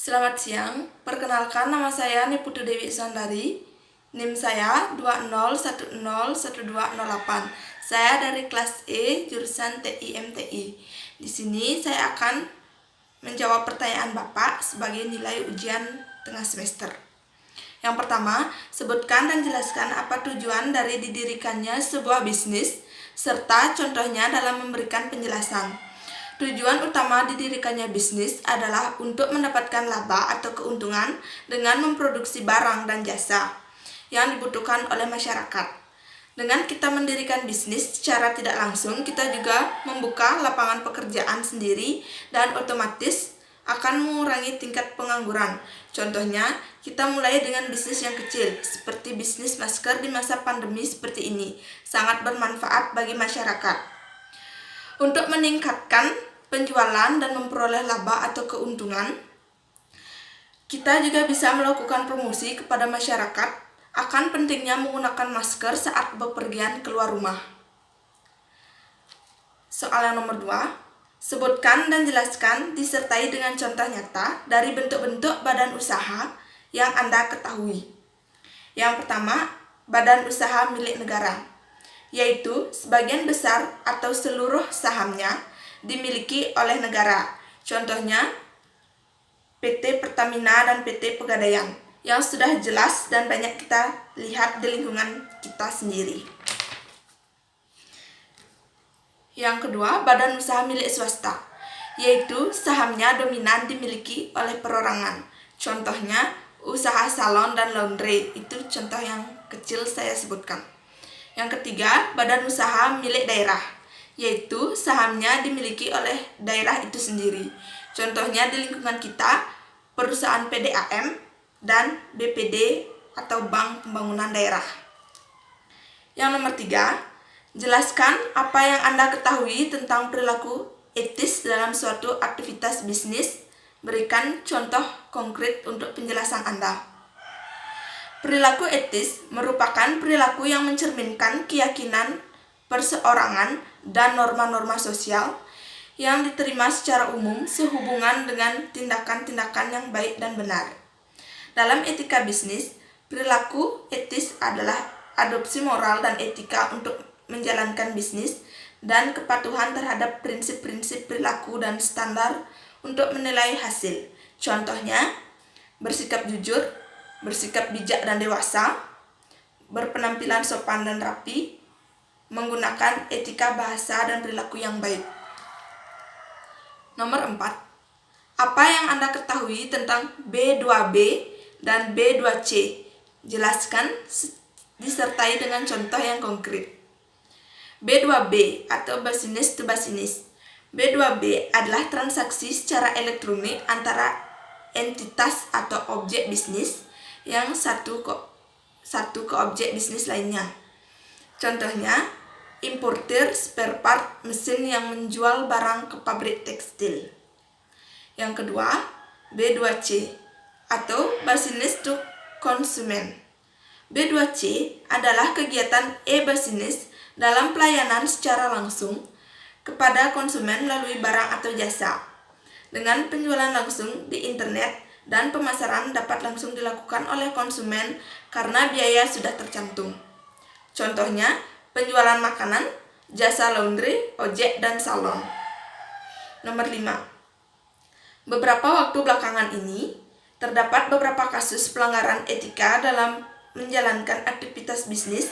Selamat siang, perkenalkan nama saya Niputu Dewi Sandari. NIM saya 20101208. Saya dari kelas E, jurusan TI MTI. Di sini saya akan menjawab pertanyaan Bapak sebagai nilai ujian tengah semester. Yang pertama, sebutkan dan jelaskan apa tujuan dari didirikannya sebuah bisnis, serta contohnya dalam memberikan penjelasan. Tujuan utama didirikannya bisnis adalah untuk mendapatkan laba atau keuntungan dengan memproduksi barang dan jasa yang dibutuhkan oleh masyarakat. Dengan kita mendirikan bisnis secara tidak langsung, kita juga membuka lapangan pekerjaan sendiri dan otomatis akan mengurangi tingkat pengangguran. Contohnya, kita mulai dengan bisnis yang kecil, seperti bisnis masker di masa pandemi seperti ini, sangat bermanfaat bagi masyarakat. Untuk meningkatkan penjualan dan memperoleh laba atau keuntungan, kita juga bisa melakukan promosi kepada masyarakat akan pentingnya menggunakan masker saat bepergian keluar rumah. Soal yang nomor 2, sebutkan dan jelaskan disertai dengan contoh nyata dari bentuk-bentuk badan usaha yang Anda ketahui. Yang pertama, badan usaha milik negara, yaitu sebagian besar atau seluruh sahamnya dimiliki oleh negara. Contohnya PT Pertamina dan PT Pegadaian, yang sudah jelas dan banyak kita lihat di lingkungan kita sendiri. Yang kedua, badan usaha milik swasta, yaitu sahamnya dominan dimiliki oleh perorangan. Contohnya usaha salon dan laundry, itu contoh yang kecil saya sebutkan. Yang ketiga, badan usaha milik daerah, yaitu sahamnya dimiliki oleh daerah itu sendiri. Contohnya di lingkungan kita, perusahaan PDAM dan BPD atau Bank Pembangunan Daerah. Yang nomor 3, jelaskan apa yang Anda ketahui tentang perilaku etis dalam suatu aktivitas bisnis. Berikan contoh konkret untuk penjelasan Anda. Perilaku etis merupakan perilaku yang mencerminkan keyakinan perseorangan dan norma-norma sosial yang diterima secara umum sehubungan dengan tindakan-tindakan yang baik dan benar. Dalam etika bisnis, perilaku etis adalah adopsi moral dan etika untuk menjalankan bisnis dan kepatuhan terhadap prinsip-prinsip perilaku dan standar untuk menilai hasil. Contohnya, bersikap jujur, bersikap bijak dan dewasa, berpenampilan sopan dan rapi, menggunakan etika bahasa dan perilaku yang baik. Nomor 4, apa yang Anda ketahui tentang B2B dan B2C? Jelaskan disertai dengan contoh yang konkret. B2B atau business to business. B2B adalah transaksi secara elektronik antara entitas atau objek bisnis yang satu ke objek bisnis lainnya. Contohnya, importer spare part mesin yang menjual barang ke pabrik tekstil. Yang kedua, B2C atau business to consumer. B2C adalah kegiatan e-business dalam pelayanan secara langsung kepada konsumen melalui barang atau jasa. Dengan penjualan langsung di internet dan pemasaran dapat langsung dilakukan oleh konsumen karena biaya sudah tercantum. Contohnya, penjualan makanan, jasa laundry, ojek, dan salon. Nomor 5. Beberapa waktu belakangan ini, terdapat beberapa kasus pelanggaran etika dalam menjalankan aktivitas bisnis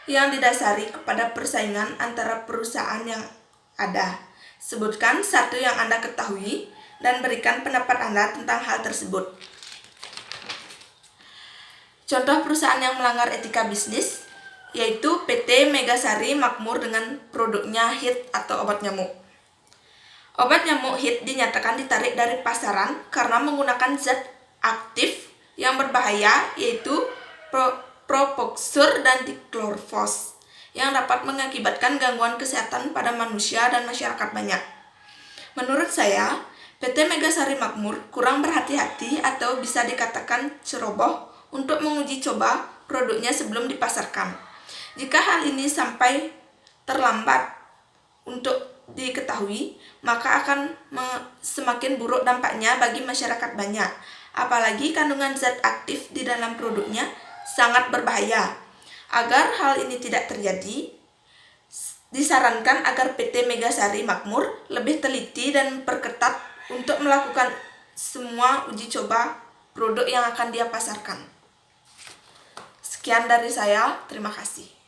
yang didasari kepada persaingan antara perusahaan yang ada. Sebutkan satu yang Anda ketahui dan berikan pendapat Anda tentang hal tersebut. Contoh perusahaan yang melanggar etika bisnis yaitu PT Megasari Makmur dengan produknya HIT atau obat nyamuk. Obat nyamuk HIT dinyatakan ditarik dari pasaran karena menggunakan zat aktif yang berbahaya yaitu propoxur dan diklorvos yang dapat mengakibatkan gangguan kesehatan pada manusia dan masyarakat banyak. Menurut saya, PT Megasari Makmur kurang berhati-hati atau bisa dikatakan ceroboh untuk menguji coba produknya sebelum dipasarkan. Jika hal ini sampai terlambat untuk diketahui, maka akan semakin buruk dampaknya bagi masyarakat banyak. Apalagi kandungan zat aktif di dalam produknya sangat berbahaya. Agar hal ini tidak terjadi, disarankan agar PT Megasari Makmur lebih teliti dan perketat untuk melakukan semua uji coba produk yang akan dia pasarkan. Sekian dari saya, terima kasih.